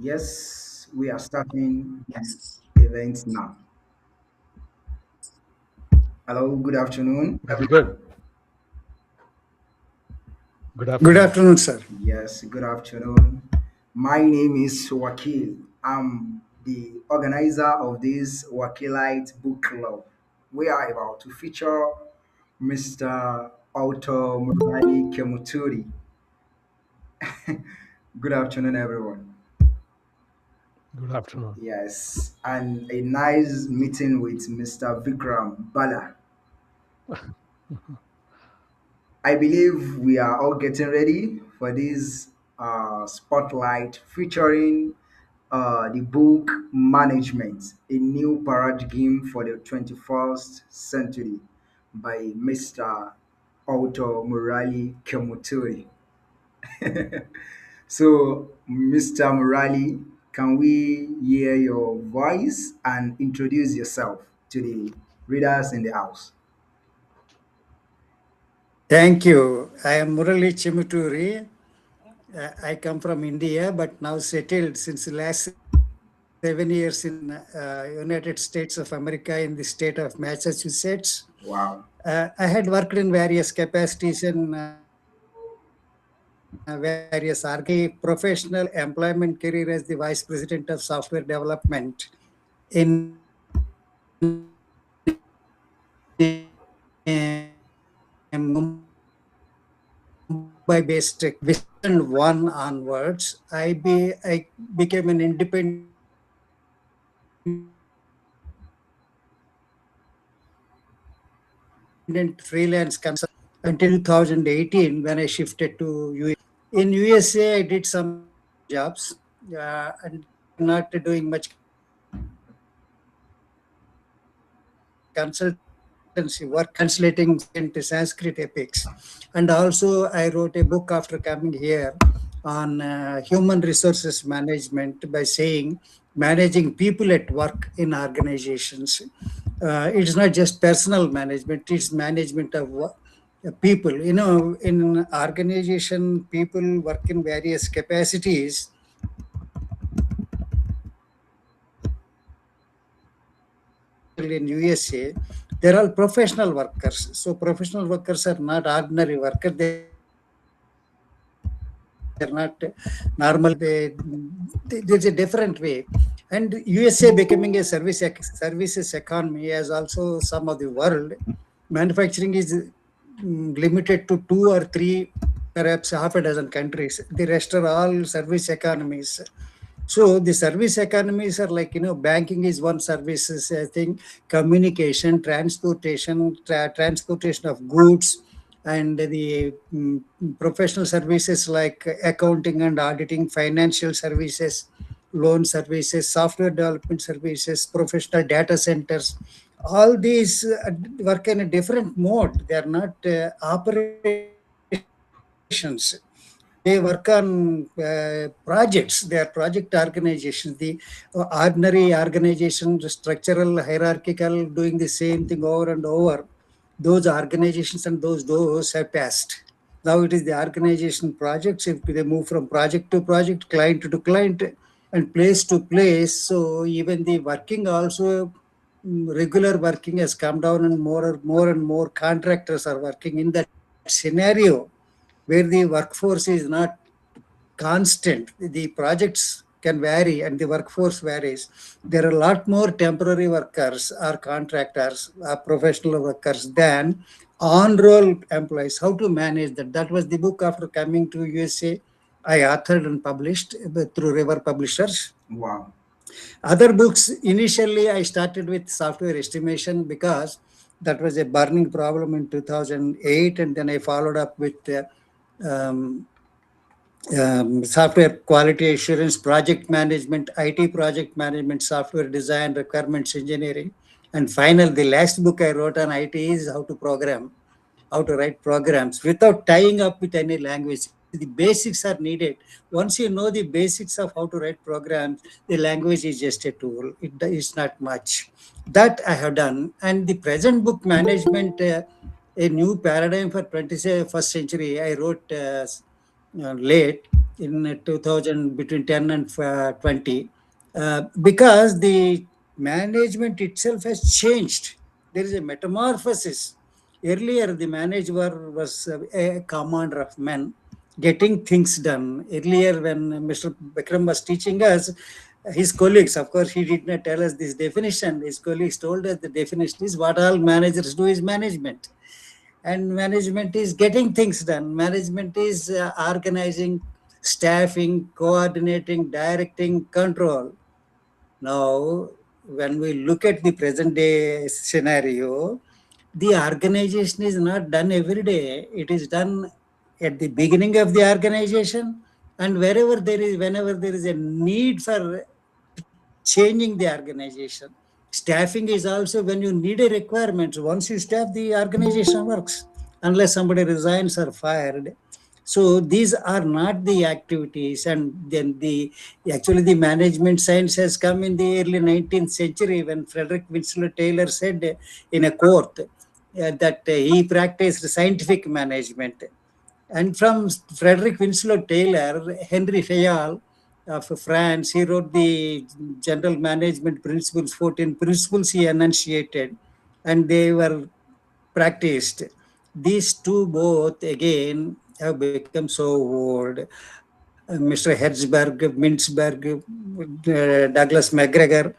Yes, we are starting the event now. Hello, good afternoon, Very everyone. good. Good Good afternoon. afternoon, sir. Yes, good afternoon. My name is Wakil. I'm the organizer of this Wakeelite book club. We are about to feature Mr. Author Murali Chemuturi. Good afternoon, everyone. Good afternoon. Yes, and a nice meeting with Mr. Vikram Bala. I believe we are all getting ready for this spotlight featuring the book Management, a New Paradigm for the 21st Century by Mr. Author Murali Chemuturi. So, Mr. Murali, can we hear your voice and introduce yourself to the readers in the house? Thank you. I am Murali Chemuturi. I come from India, but now settled since the last 7 years in United States of America in the state of Massachusetts. Wow. I had worked in various capacities in various professional employment career as the Vice President of Software Development in Mumbai-based Vision One onwards, I became an independent freelance consultant until 2018 when I shifted to US. In USA, I did some jobs and not doing much consultancy work, translating into Sanskrit epics. And also, I wrote a book after coming here on human resources management by saying managing people at work in organizations. It's not just personal management, it's management of people. You know, in organization, people work in various capacities in USA, they're all professional workers. So professional workers are not ordinary workers. They're not normal. There's a different way. And USA becoming a services economy as also some of the world, manufacturing is limited to two or three, perhaps half a dozen countries. The rest are all service economies. So the service economies are like, banking is one services, I think, communication, transportation of goods, and the professional services like accounting and auditing, financial services, loan services, software development services, professional data centers. All these work in a different mode. They are not operations. They work on projects. They are project organizations. The ordinary organization, the structural, hierarchical, doing the same thing over and over. Those organizations and those have passed. Now it is the organization projects. If they move from project to project, client to client, and place to place. So even the working also, regular working has come down, and more and more contractors are working in that scenario where the workforce is not constant. The projects can vary and the workforce varies. There are a lot more temporary workers or contractors or professional workers than on-roll employees. How to manage that? That was the book after coming to USA. I authored and published through River Publishers. Wow. Other books, initially I started with software estimation because that was a burning problem in 2008, and then I followed up with um, software quality assurance, project management, IT project management, software design, requirements engineering. And final, the last book I wrote on IT is how to write programs without tying up with any language. The basics are needed. Once you know the basics of how to write programs, the language is just a tool. It's not much. That I have done. And the present book, Management, a new paradigm for 21st century, I wrote late. in 2000, between 10 and 20, because the management itself has changed. There is a metamorphosis. Earlier, the manager was a commander of men, getting things done. Earlier, when Mr. Vikram was teaching us, his colleagues, of course, he did not tell us this definition. His colleagues told us the definition is what all managers do is management. And management is getting things done. Management is organizing, staffing, coordinating, directing, control. Now, when we look at the present day scenario, the organization is not done every day. It is done at the beginning of the organization, and whenever there is a need for changing the organization. Staffing is also when you need a requirement. Once you staff, the organization works, unless somebody resigns or fired. So these are not the activities, and then the actually the management science has come in the early 19th century when Frederick Winslow Taylor said in a court that he practiced scientific management. And from Frederick Winslow Taylor, Henry Fayol of France, he wrote the General Management Principles, 14 principles he enunciated, and they were practiced. These two both again have become so old. Mr. Hertzberg, Mintzberg, Douglas McGregor,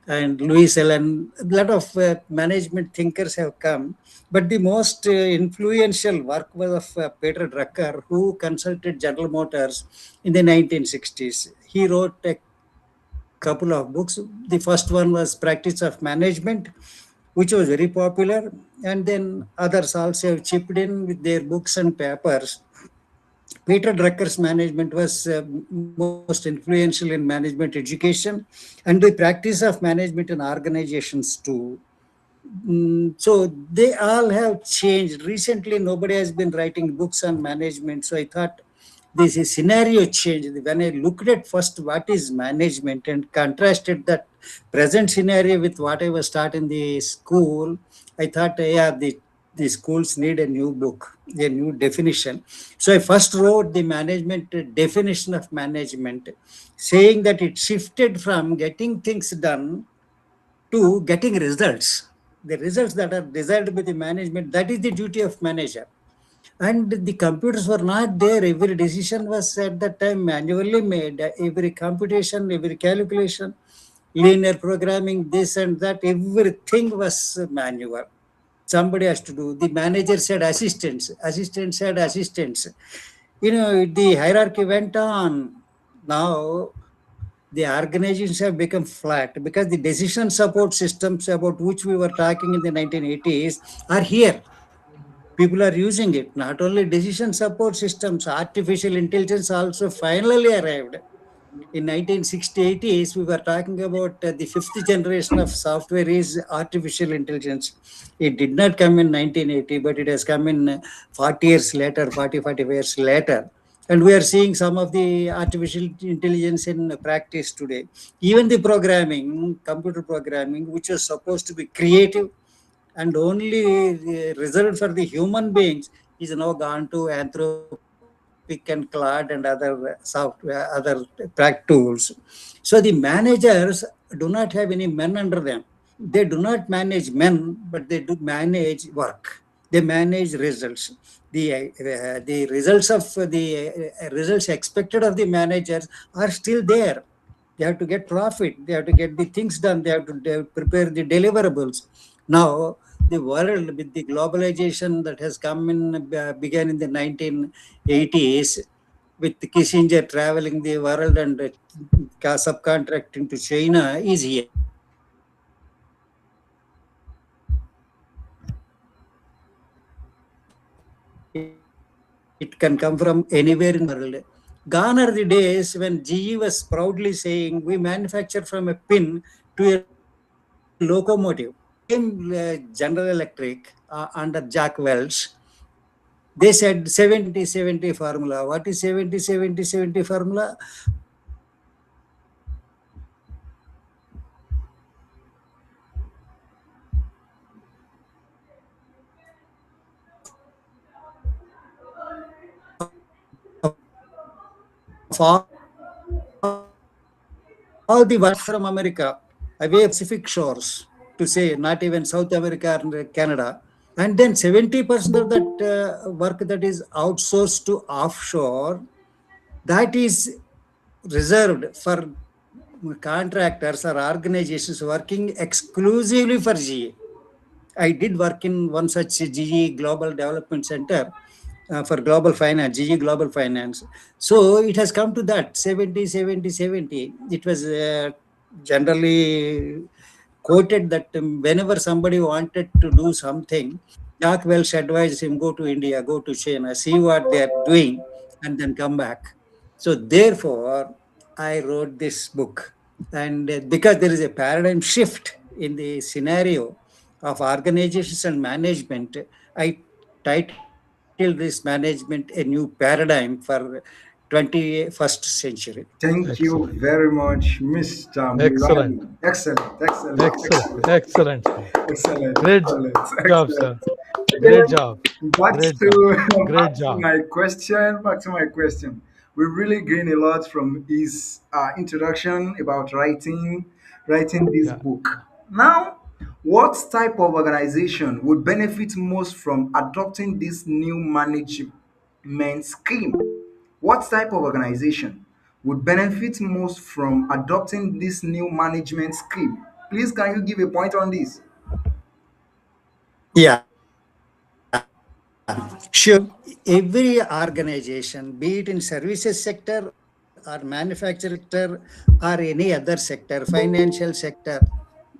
and Louis Allen, a lot of management thinkers have come. But the most influential work was of Peter Drucker, who consulted General Motors in the 1960s. He wrote a couple of books. The first one was Practice of Management, which was very popular. And then others also have chipped in with their books and papers. Peter Drucker's management was most influential in management education and the practice of management in organizations too. So they all have changed. Recently, nobody has been writing books on management. So I thought this is scenario changed. When I looked at first what is management and contrasted that present scenario with what I was taught in the school, I thought, yeah, the schools need a new book, a new definition. So I first wrote the management definition of management, saying that it shifted from getting things done to getting results. The results that are desired by the management, that is the duty of manager. And the computers were not there. Every decision was at that time manually made. Every computation, every calculation, linear programming, this and that, everything was manual. Somebody has to do. The manager said assistants, assistants said assistants. The hierarchy went on. Now the organizations have become flat because the decision support systems about which we were talking in the 1980s are here. People are using it. Not only decision support systems, artificial intelligence also finally arrived. In 1960s, we were talking about the fifth generation of software is artificial intelligence. It did not come in 1980, but it has come in 40 years later, 45 years later. And we are seeing some of the artificial intelligence in practice today. Even the programming, computer programming, which was supposed to be creative and only reserved for the human beings, is now gone to Anthropic and Claude and other software, other prac tools. So the managers do not have any men under them. They do not manage men, but they do manage work. They manage results. The results of the results expected of the managers are still there. They have to get profit. They have to get the things done. They have to prepare the deliverables. Now, the world with the globalization that has come in, began in the 1980s, with Kissinger traveling the world and subcontracting to China, is here. It can come from anywhere in the world. Now, the managers do not have any men under them. Gone are the days when GE was proudly saying, we manufacture from a pin to a locomotive. Same General Electric under Jack Welch, they said 70-70 formula. What is 70-70-70 formula? One third of the all the from America, away from Pacific shores, to say not even South America and Canada. And then 70% of that work that is outsourced to offshore, that is reserved for contractors or organizations working exclusively for GE. I did work in one such GE Global Development Center for global finance, GE Global Finance. So it has come to that 70, 70, 70. It was generally quoted that whenever somebody wanted to do something, Jack Welch advised him, go to India, go to China, see what they are doing, and then come back. So therefore, I wrote this book. And because there is a paradigm shift in the scenario of organizations and management, I titled this management a new paradigm for 21st century. Thank you Excellent. very much, Mr. Excellent. Murali. Excellent, excellent, Excellent. excellent, Excellent, sir. excellent, Great excellent, job, excellent. sir. Great Again, job. back Great to job. Great back to job. my question. Back to my question. We really gain a lot from his introduction about writing this Yeah. book. Now, what type of organization would benefit most from adopting this new management scheme? What type of organization would benefit most from adopting this new management scheme? Please, can you give a point on this? Yeah, sure. Every organization, be it in services sector or manufacturing sector or any other sector, financial sector,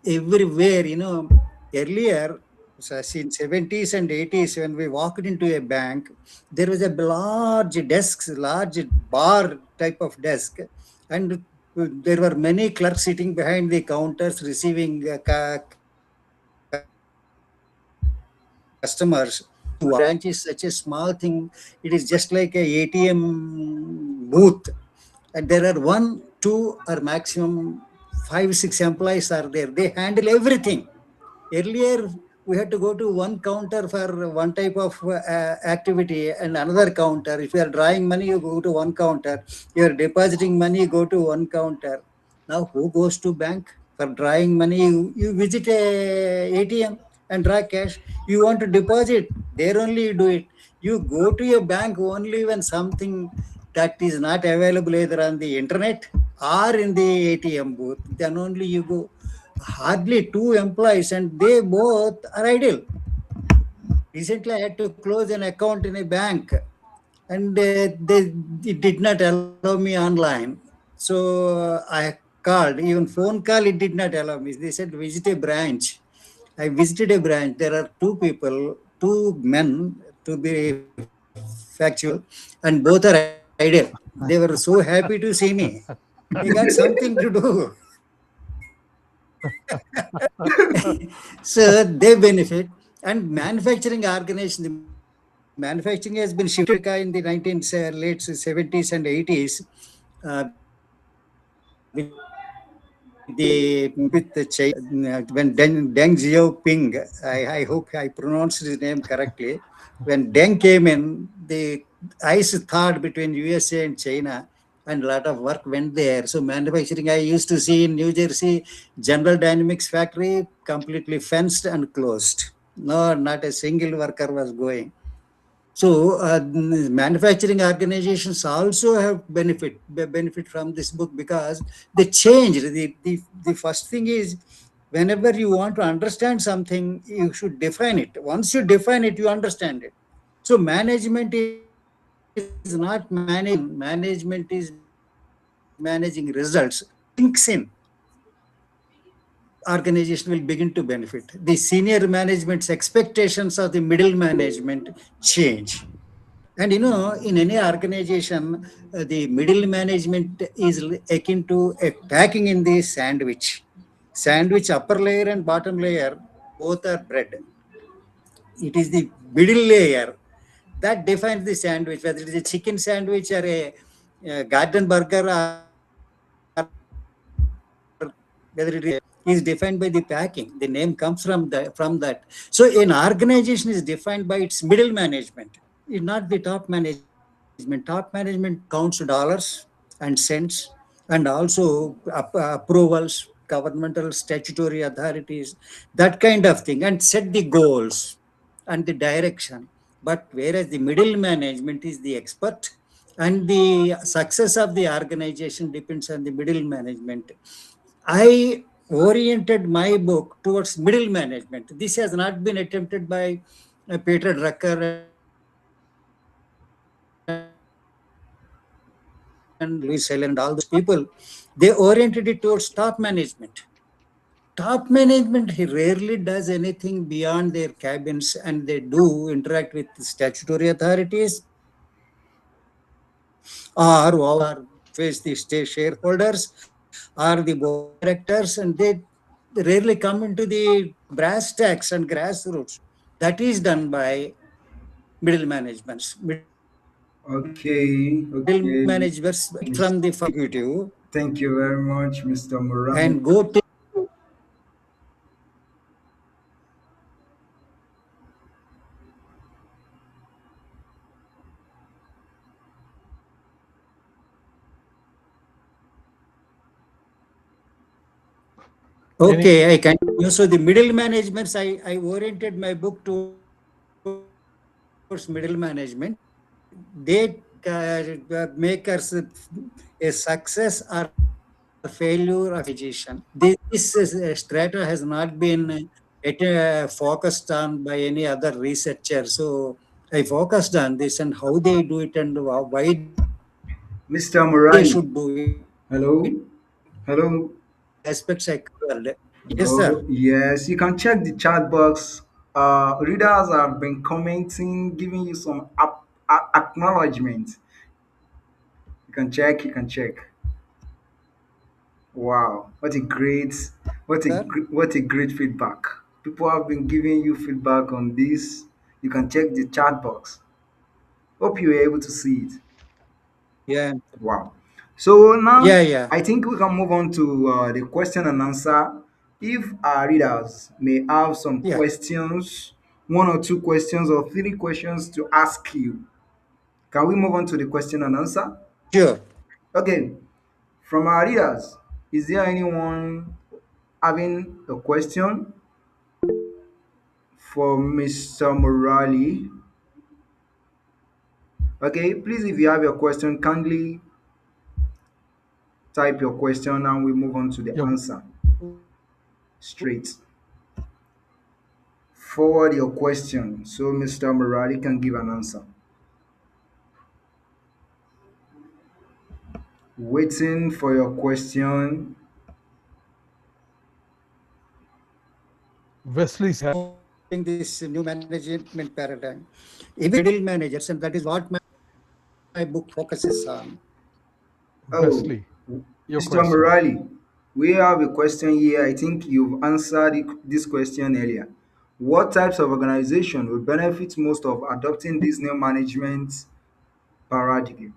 everywhere, earlier, so in 70s and 80s, when we walked into a bank, there was a large desks, large bar type of desk, and there were many clerks sitting behind the counters receiving customers. Branch is such a small thing. It is just like a ATM booth. And there are one, two, or maximum five, six employees are there. They handle everything. Earlier, we had to go to one counter for one type of activity and another counter. If you are drawing money, you go to one counter. You are depositing money, you go to one counter. Now, who goes to bank for drawing money? You visit a ATM and draw cash. You want to deposit, there only you do it. You go to a bank only when something that is not available either on the internet or in the ATM booth. Then only you go. Hardly two employees, and they both are idle. Recently, I had to close an account in a bank, and it did not allow me online. So I called, even phone call, it did not allow me. They said, visit a branch. I visited a branch. There are two people, two men, to be factual, and both are idle. They were so happy to see me. They got something to do. So they benefit. And manufacturing organization, the manufacturing has been shifted to America in the late 70s and 80s with the with China. When Deng Xiaoping, I hope I pronounced his name correctly. When Deng came in, the ice thawed between USA and China, and a lot of work went there. So manufacturing, I used to see in New Jersey, General Dynamics factory completely fenced and closed. No, not a single worker was going. So manufacturing organizations also have benefit from this book because they changed. The first thing is, whenever you want to understand something, you should define it. Once you define it, you understand it. So management is not managing person, management is managing results. Once this sinks in, organization will begin to benefit. The senior management's expectations of the middle management change. And in any organization, the middle management is akin to a packing in the sandwich. Sandwich upper layer and bottom layer both are bread. It is the middle layer that defines the sandwich, whether it is a chicken sandwich or a garden burger or whether it is is defined by the packing. The name comes from that. So an organization is defined by its middle management, not the top management. Top management counts dollars, and cents, and also approvals, governmental statutory authorities, that kind of thing, and set the goals and the direction. But whereas the middle management is the expert, and the success of the organization depends on the middle management. I oriented my book towards middle management. This has not been attempted by Peter Drucker and Louis Hell and all those people. They oriented it towards top management. They oriented it towards top management. Top management, he rarely does anything beyond their cabins, and they do interact with the statutory authorities or face the shareholders or the board of directors, and they rarely come into the brass tacks and grassroots. That is done by middle managements. Middle managements Okay, right okay. from the Miss, executive thank you very much, Mr. Murali. and go to. Any Okay, I continue. So the middle managements, I oriented my book towards middle management. They make us a success or failure of an organization. This strata has not been focused on by any other researcher. So I focused on this and how they do it and why they should do it. Mr. These Murali. are the Hello? Hello? aspects I covered. Yes, Oh, sir. yes, you can check the chat box. Readers have been commenting, giving you some acknowledgement. You can check, you can check. Wow, Sir. what a great feedback. People have been giving you feedback on this. You can check the chat box. Hope you were able to see it. Yeah. Wow. So now Yeah, yeah. I think we can move on to the question and answer. If our readers may have some Yeah. questions, one or two questions or three questions to ask you, can we move on to the question and answer? Sure. Okay, from our readers, is there anyone having a question for Mr. Morali? Okay, please, if you have your question, kindly type your question and we move on to the yeah, answer straight. Forward your question so Mr. Morali can give an answer. Waiting for your question. Wesley This said, new management paradigm. Even middle managers, and that is what my book focuses on. Oh, Wesley, your Mr. question. Morali, we have a question here. I think you've answered this question earlier. What types of organization will benefit most of adopting this new management paradigm?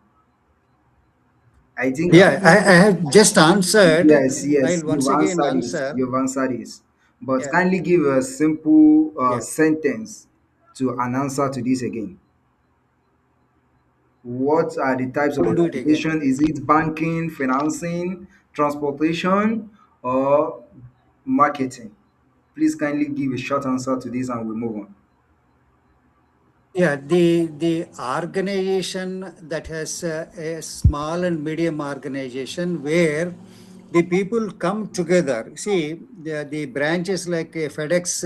I think Yeah, I have just answered. yes, yes, I'll you've once again answered this. answer. You've answered this. But Yeah, kindly give a simple yeah. sentence to an answer to this again. What are the types of We'll do it again. organization? Is it banking, financing, transportation, or marketing? Please kindly give a short answer to this and we'll move on. Yeah, the organization that has a small and medium organization where the people come together. See, the branches like a FedEx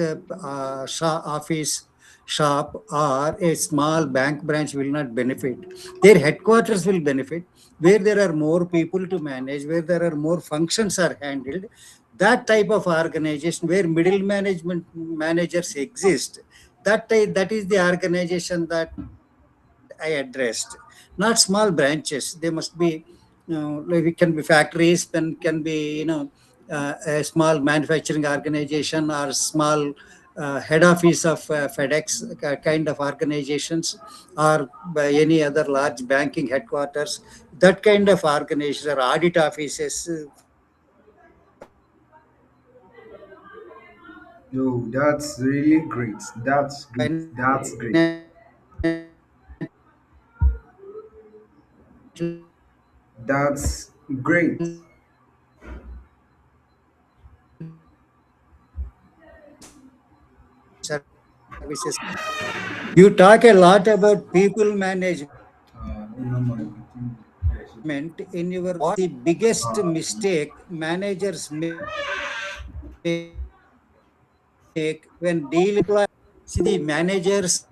office shop or a small bank branch will not benefit. Their headquarters will benefit where there are more people to manage, where there are more functions are handled. That type of organization where middle management managers exist, that is the organization that I addressed. Not small branches. They must be, like it can be factories, can be, a small manufacturing organization or small head office of FedEx kind of organizations, or by any other large banking headquarters. That kind of organizations or audit offices for financial No, that's really great. That's great. That's great. institutions, or financial institutions. That's great. Services. You talk a lot about people management in your what the biggest mistake managers make when dealing with employees. See, the managers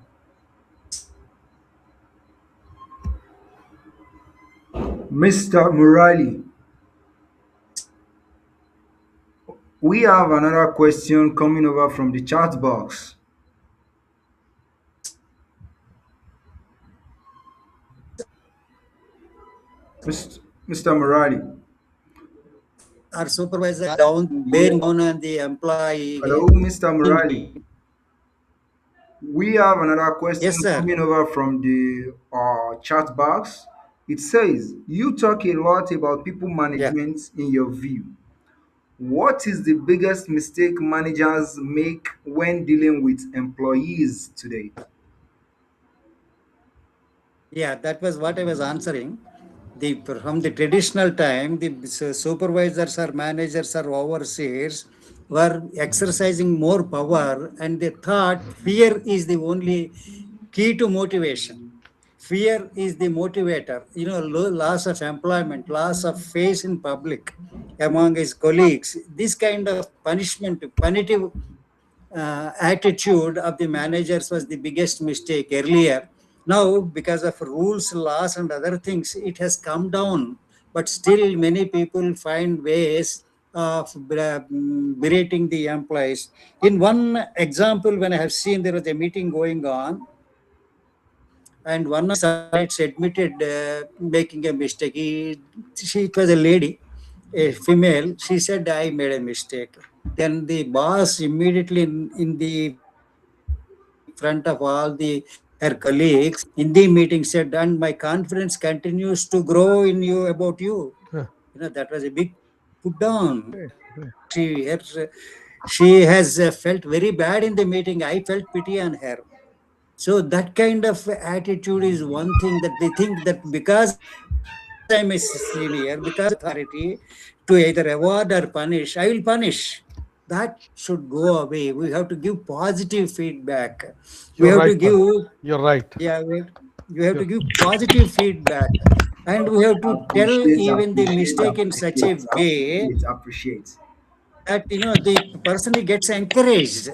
Mr. Murali, we have another question coming over from the chat box. Mr. Murali. or supervisor bearing down on the Hello, employee. Mr. Murali. We have another question Yes, sir. coming over from the chat box. It says, you talk a lot about people Yeah. management in your view. What is the biggest mistake managers make when dealing with employees today? Yeah, that was what I was answering. From the traditional time, the supervisors or managers or overseers were exercising more power, and they thought fear is the only key to motivation. Fear is the motivator. Loss of employment, loss of face in public among his colleagues. This kind of punitive attitude of the managers was the biggest mistake earlier. Now, because of rules, laws, and other things, it has come down. But still, many people find ways of berating the employees. In one example, when I have seen there was a meeting going on, and one of the subordinates admitted making a mistake. It was a lady, a female. She said, "I made a mistake." Then the boss immediately in the front of all her colleagues in the meeting said, "And my confidence continues to grow in you about you." uh, That was a big put down. uh, uh, She has felt very bad in the meeting. I felt pity on her. So that kind of attitude is one thing that they think that because I'm a senior, because I'm a authority to either award or punish, I will punish. That should go away. We have to give positive feedback. We you're have to right, give, man. You're right. yeah, we have to You're, give positive feedback. And we have to tell Appreciate, even the appreciate, mistake in such a appreciate, way appreciate, appreciate. that the person gets encouraged.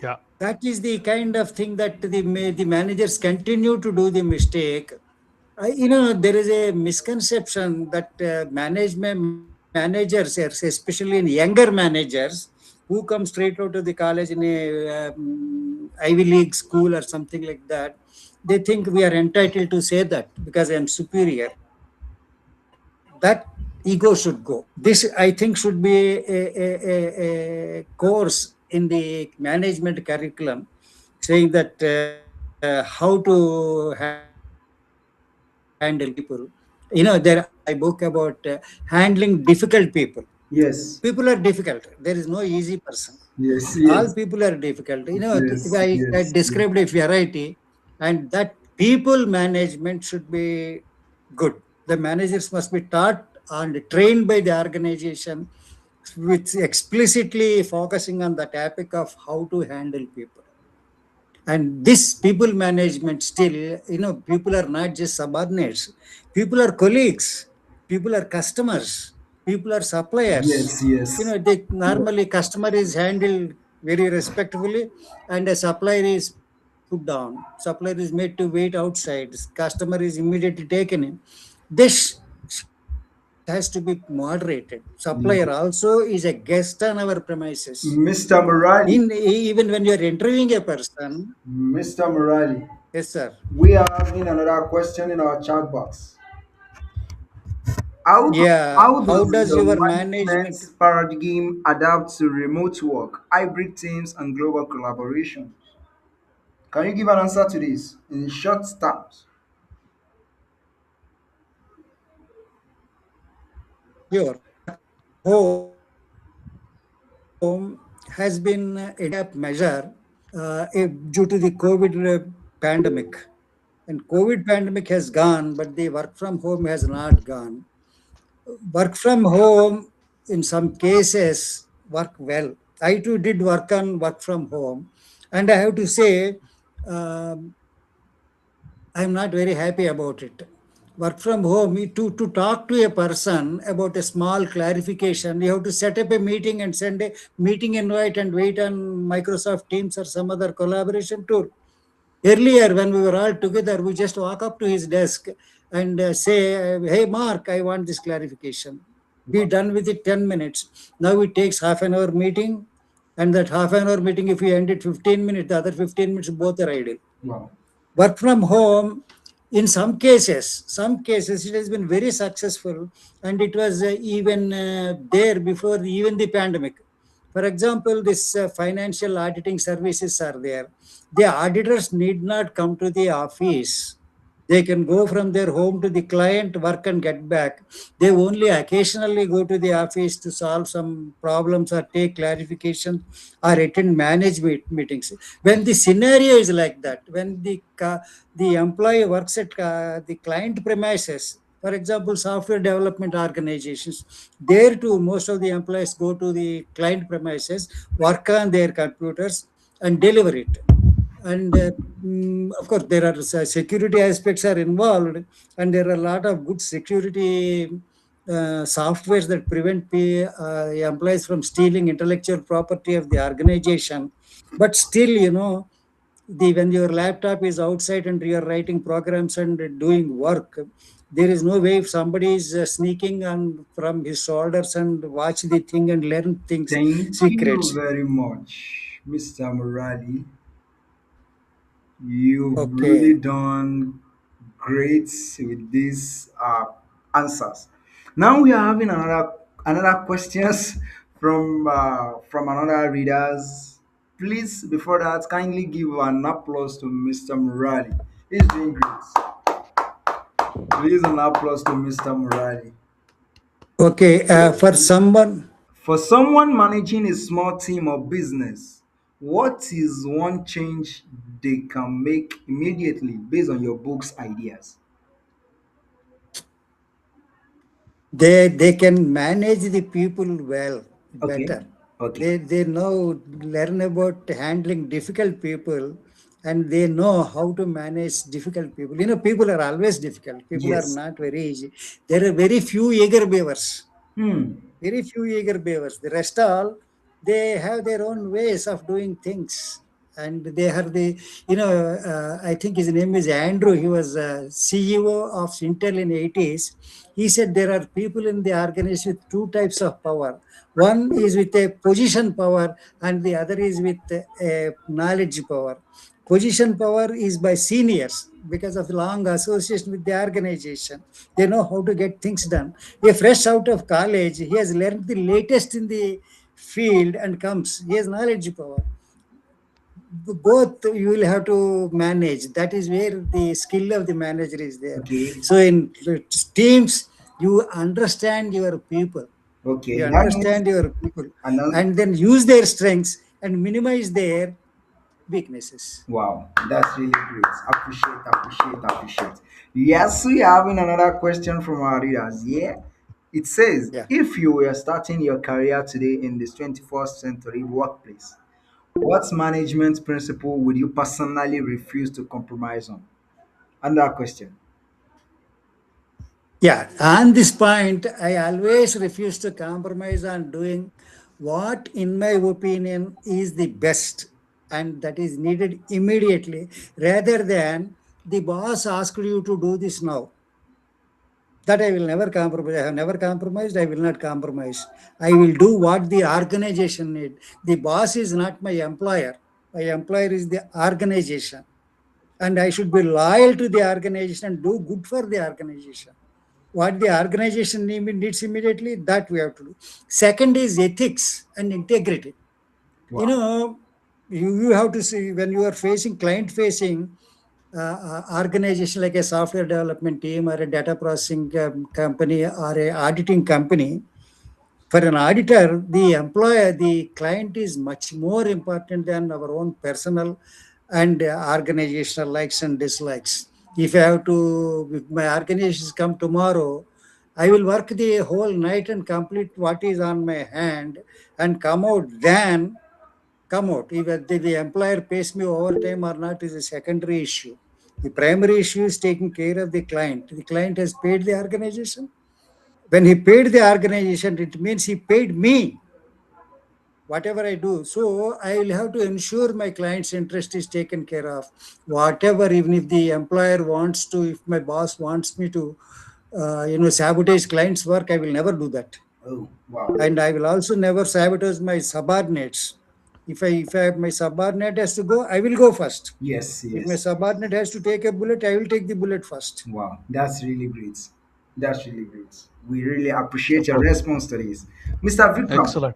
yeah. That is the kind of thing that the managers continue to do the mistake. There is a misconception that managers, especially in younger managers, who come straight out of the college in a Ivy League school or something like that, they think we are entitled to say that because I am superior. That ego should go. This, I think, should be a course in the management curriculum, saying that how to handle people. There I have a book about handling difficult people. People are Yes, difficult. There is no easy person. yes, All yes, people are difficult. If yes, I yes, yes. described a variety, and that people management should be good. The managers must be taught and trained by the organization, with explicitly focusing on the topic of how to handle people. And this people management still, people are not just subordinates. People are colleagues. People are customers. People are suppliers. Yes, yes. They Yeah. normally customer is handled very respectfully, and a supplier is put down. Supplier is made to wait outside. Customer is immediately taken in. This has to be moderated. Supplier also is a guest on our premises. Mr. Morali, Even when you are interviewing a person, Mr. Morali, yes, sir. we are having another question in our chat box. How, do, Yeah. how How does does the your management management? paradigm adapt to remote work, hybrid teams, and global collaboration? Can you give an answer to this in short terms? Sure. Work from home has been a measure due to the COVID pandemic. And COVID pandemic has gone, but the work from home has not gone. Work from home, in some cases, work well. I too did work on work from home, and I have to say, um, I'm not very happy about it. Work from home, to talk to a person about a small clarification, you have to set up a meeting and send a meeting invite and wait on Microsoft Teams or some other collaboration tool. Earlier, when we were all together, we just walk up to his desk and say, "Hey, Mark, I want this clarification." Be Wow. done with it 10 minutes. Now it takes half an hour meeting, and that half an hour meeting, if we end it 15 minutes, the other 15 minutes, both are idle. Wow. Work from home, in some cases, it has been very successful, and it was even there before even the pandemic. For example, this financial auditing services are there. The auditors need not come to the office. They can go from their home to the client, work and get back. They only occasionally go to the office to solve some problems or take clarification or attend management meetings. When the scenario is like that, when the employee works at the client premises, for example, software development organizations, there too, most of the employees go to the client premises, work on their computers, and deliver it. And of course, there are security aspects are involved, and there are a lot of good security softwares that prevent employees from stealing intellectual property of the organization. But still, when your laptop is outside and you're writing programs and doing work, there is no way if somebody is sneaking on from his shoulders and watch the thing and learn things, Thank you secrets. very much, Mr. Murali. You've really Okay. done great with these answers. Now we are having another questions from another readers. Please, before that, kindly give an applause to Mr. Murali. He's doing great. Please, an applause to Mr. Murali. Okay, for someone, For someone managing a small team or business, what is one change they can make immediately based on your book's ideas? they can manage the people well, Okay. better. Okay. They know, learn about handling difficult people, and they know how to manage difficult people. People are always difficult. People are Yes. not very easy. There are very few eager beavers. Hmm. Very few eager beavers. The rest all, they have their own ways of doing things. And they have I think his name is Andrew. He was CEO of Intel in 80s. He said there are people in the organization with two types of power. One is with a position power, and the other is with a knowledge power. Position power is by seniors because of long association with the organization. They know how to get things done. A fresh out of college, he has learned the latest in the field and comes. He has knowledge power. Both you will have to manage. That is where the skill of the manager is there. Okay. So in teams, you understand your people. Okay. You That means understand your people, another. and then use their strengths and minimize their weaknesses. Wow, that's really great. Appreciate, appreciate, appreciate. Yes, we are having another question from our readers. Yeah. It says, Yeah. if you were starting your career today in this 21st century workplace, what management principle would you personally refuse to compromise on? Another question. Yeah, on this point, I always refuse to compromise on doing what, in my opinion, is the best and that is needed immediately rather than the boss asked you to do this now. That I will never compromise. I have never compromised. I will not compromise. I will do what the organization need. The boss is not my employer. My employer is the organization. And I should be loyal to the organization and do good for the organization. What the organization needs immediately, that we have to do. Second is ethics and integrity. You Wow. know, you have to see when you are facing client facing organization like a software development team or a data processing company or a auditing company. For an auditor, the employer, the client is much more important than our own personal and organizational likes and dislikes. If I have to, if my organizations come tomorrow, I will work the whole night and complete what is on my hand and come out. Then come out. If the employer pays me overtime or not is a secondary issue. The primary issue is taking care of the client. The client has paid the organization. When he paid the organization, it means he paid me whatever I do. So I will have to ensure my client's interest is taken care of. Whatever, even if the employer wants to, if my boss wants me to, sabotage client's work, I will never do that. Oh, wow. And I will also never sabotage my subordinates. If my subordinate has to go, I will go first. Yes, If my yes. subordinate has to take a bullet, I will take the bullet first. Wow, that's really great. That's really great. We really appreciate your Superb. response to this. Mr. Vikram, Excellent.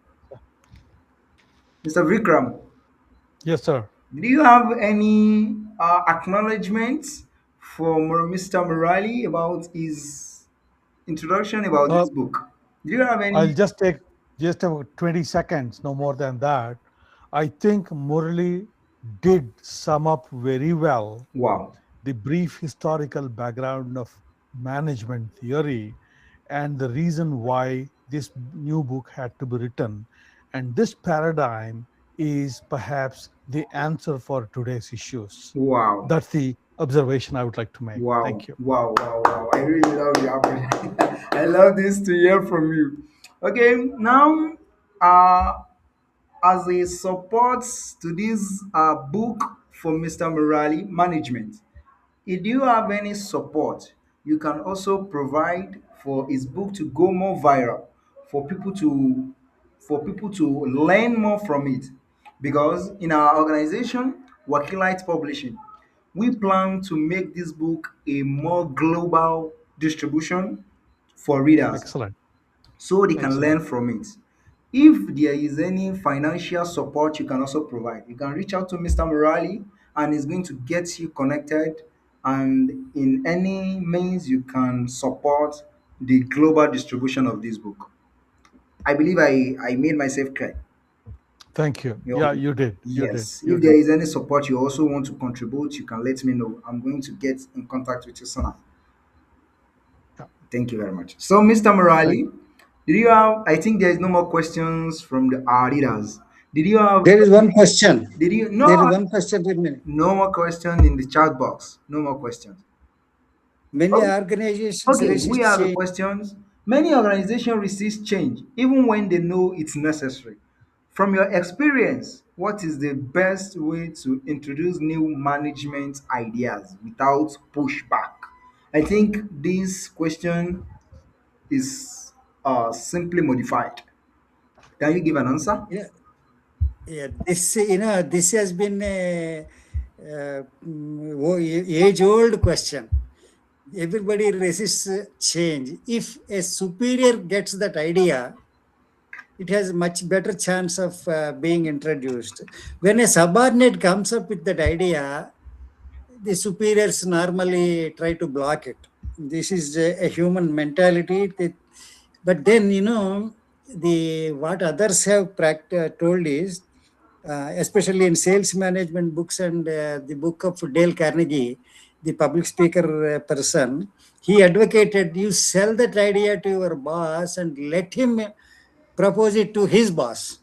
Mr. Vikram, Yes, sir. do you have any acknowledgements from Mr. Murali about his introduction about Uh, this book? Do you have I'll any? just take just about 20 seconds, no more than that. I think Murali did sum up very well Wow, the brief historical background of management theory and the reason why this new book had to be written. And this paradigm is perhaps the answer for today's issues. wow, That's the observation I would like to make. wow, Thank you. wow, wow, wow. I really love you. I love this to hear from you. Okay, now, uh, as a support to this book for Mr. Murali management, if you have any support, you can also provide for his book to go more viral, for people to learn more from it. Because in our organization, Wakeelite Publishing, we plan to make this book a more global distribution for readers Excellent. so they can Excellent. learn from it. If there is any financial support you can also provide, you can reach out to Mr. Murali and he's going to get you connected. And in any means you can support the global distribution of this book. I believe I made myself clear. Thank you. You Yeah, know, you did. You did. yes. You If there did. is any support you also want to contribute, you can let me know. I'm going to get in contact with you soon. Yeah. Thank you very much. So, Mr. Thank. Morali, did you have? I think there is no more questions from the our readers. Did you have? There is one question. Did you? No, There is one question remaining. no more questions in the chat box. No more questions. Many Oh, organizations okay, we resist have a change. questions. Many organizations resist change even when they know it's necessary. From your experience, what is the best way to introduce new management ideas without pushback? I think this question is simply modified. Can you give an answer? Yeah, yeah. This has been a, age-old question. Everybody resists change. If a superior gets that idea, it has much better chance of being introduced. When a subordinate comes up with that idea, the superiors normally try to block it. This is a human mentality. But then, the what others have told is, especially in sales management books and the book of Dale Carnegie, the public speaker person, he advocated you sell that idea to your boss and let him propose it to his boss.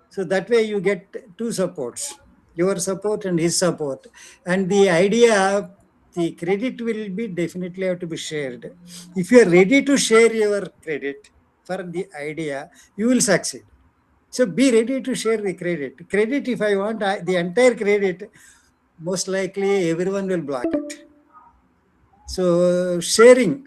So that way you get two supports, your support and his support. And the idea, the credit will be definitely have to be shared. If you are ready to share your credit for the idea, you will succeed. So be ready to share the credit. Credit, if I want the entire credit, most likely everyone will block it. So sharing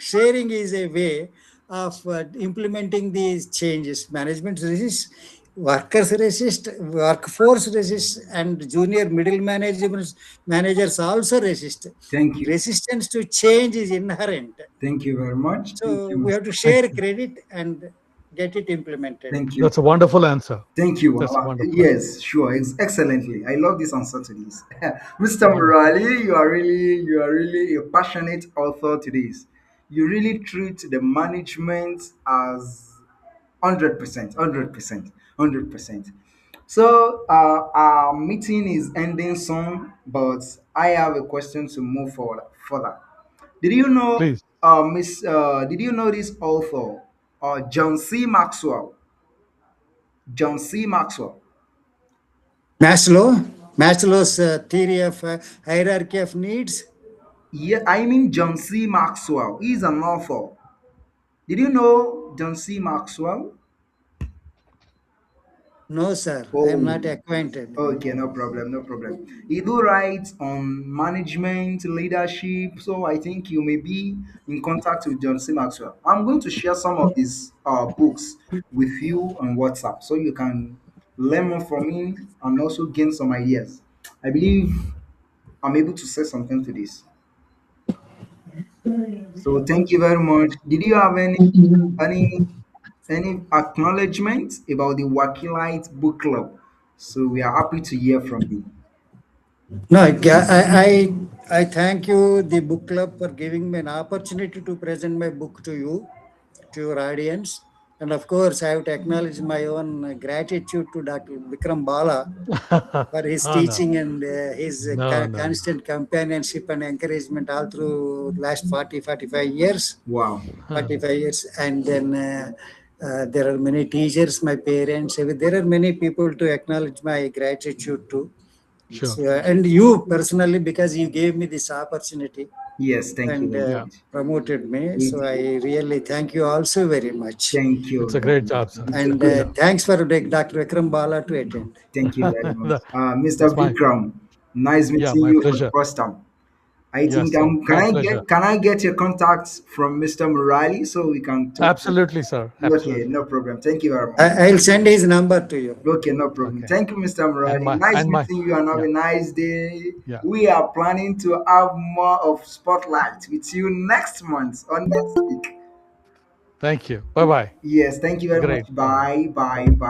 is a way of implementing these changes. Management resist, workers resist, workforce resist, and junior middle managers also resist. Thank The you. resistance to change is inherent. Thank you very much. Thank So you, we Mr. have to Thank share you. credit and get it implemented. Thank you. That's a wonderful answer. Thank you. That's a wonderful answer. Yes, sure, excellently. I love this answer to this. Mr. Wonderful. Murali, you are really a passionate author to this. You really treat the management as 100%, 100%, 100%. So our meeting is ending soon, but I have a question to move forward further. Did you know, Please. Miss? Did you know this author, John C. Maxwell? John C. Maxwell. Maslow, Maslow's theory of hierarchy of needs. Yeah, I mean John C. Maxwell. He's an author. Did you know John C. Maxwell? No, sir, I am Oh, not acquainted. okay, no problem, no problem. He do write on management, leadership, so I think you may be in contact with John C. Maxwell. I'm going to share some of his books with you on WhatsApp so you can learn more from him and also gain some ideas. I believe I'm able to say something to this. So thank you very much. Did you have any any acknowledgement about the Wakeelite book club? So we are happy to hear from you. No, I thank you, the book club, for giving me an opportunity to present my book to your audience. And of course, I have to acknowledge my own gratitude to Dr. Vikram Bala for his Oh, no. teaching and his No, no, no. constant companionship and encouragement all through last 40, 45 years. Wow. 45 years. And then there are many teachers, my parents, there are many people to acknowledge my gratitude to. Sure. And you personally, because you gave me this opportunity Yes, thank you and very Yeah. much. promoted me. We So I really thank you also very much. thank It's you a very great much. job, sir. It's a And good. thanks for Dr. Vikram Bala to attend. Thank you very much, That- Mr. that's my, Vikram. Nice yeah, meeting my you for the pleasure. first time. I Yes, think sir. My pleasure. can I get your contacts from Mr. Murali so we can talk? Absolutely, sir. Okay, Absolutely. no problem. Thank you very much. I'll send his number to you. Okay, no problem. Okay. Thank you, Mr. Murali. Nice And my, meeting you and have yeah, a nice day. yeah. We are planning to have more of Spotlight with you next month or next week. Thank you. Bye bye. Yes, thank you very much. Great. Bye bye. Bye, bye, bye.